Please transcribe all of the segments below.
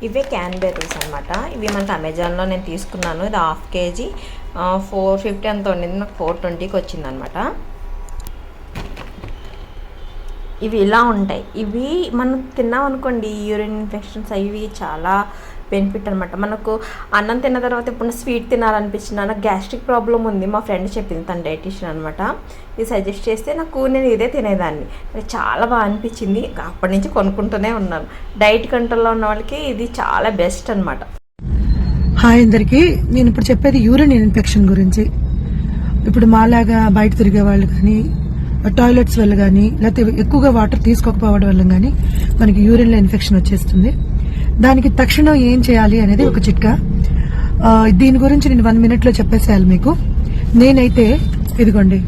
ఇవే క్యాన్బెర్రీస్ అనమాట. ఇవి మనకు అమెజాన్లో నేను తీసుకున్నాను. ఇది హాఫ్ కేజీ 450 అంత ఉండింది, నాకు 420కి వచ్చిందనమాట. ఇవి ఇలా ఉంటాయి. ఇవి మనం తిన్నాం అనుకోండి, యూరిన్ ఇన్ఫెక్షన్స్ అవి చాలా బెనిఫిట్ అనమాట. మనకు అన్నం తిన్న తర్వాత ఇప్పుడు స్వీట్ తినాలనిపించింది, నాకు గ్యాస్ట్రిక్ ప్రాబ్లం ఉంది, మా ఫ్రెండ్ చెప్పింది, తన డైటీషియన్ అనమాట. ఇది సజెస్ట్ చేస్తే నేను ఇదే తినేదాన్ని, నాకు చాలా బాగా అనిపించింది. అప్పటి నుంచి కొనుక్కుంటూనే ఉన్నాను. డైట్ కంట్రోల్లో ఉన్న వాళ్ళకి ఇది చాలా బెస్ట్ అనమాట. హాయ్ అందరికీ, నేను ఇప్పుడు చెప్పేది యూరిన్ ఇన్ఫెక్షన్ గురించి. ఇప్పుడు మాలాగా బయట తిరిగే వాళ్ళు కానీ, టాయిలెట్స్ వల్ల కానీ, లేకపోతే ఎక్కువగా వాటర్ తీసుకోకపోవడం వల్ల కానీ మనకి యూరిన్లో ఇన్ఫెక్షన్ వచ్చేస్తుంది. దానికి తక్షణం ఏం చేయాలి అనేది ఒక చిట్కా. దీని గురించి నేను 1 minute చెప్పేసేయాలి మీకు. నేనైతే ఇదిగోండి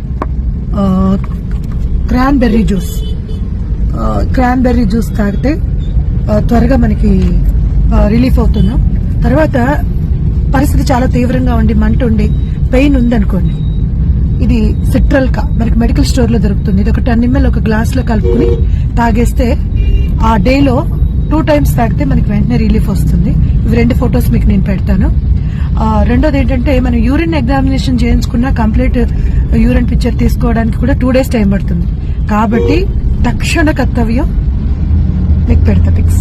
క్రాన్బెర్రీ జ్యూస్ తాగితే త్వరగా మనకి రిలీఫ్ అవుతున్నాం. తర్వాత పరిస్థితి చాలా తీవ్రంగా ఉండి మంట ఉండి పెయిన్ ఉందనుకోండి, ఇది సిట్రల్కా మనకి మెడికల్ స్టోర్లో దొరుకుతుంది. ఇది ఒక 10 ml ఒక గ్లాస్లో కలుపుకుని తాగేస్తే ఆ డేలో 2 times తాగితే మనకి వెంటనే రిలీఫ్ వస్తుంది. ఇవి 2 photos మీకు నేను పెడతాను. రెండోది ఏంటంటే, మనం యూరిన్ ఎగ్జామినేషన్ చేయించుకున్న కంప్లీట్ యూరిన్ పిక్చర్ తీసుకోవడానికి కూడా 2 days టైం పడుతుంది. కాబట్టి తక్షణ కర్తవ్యం మీకు పెడతా పిక్స్.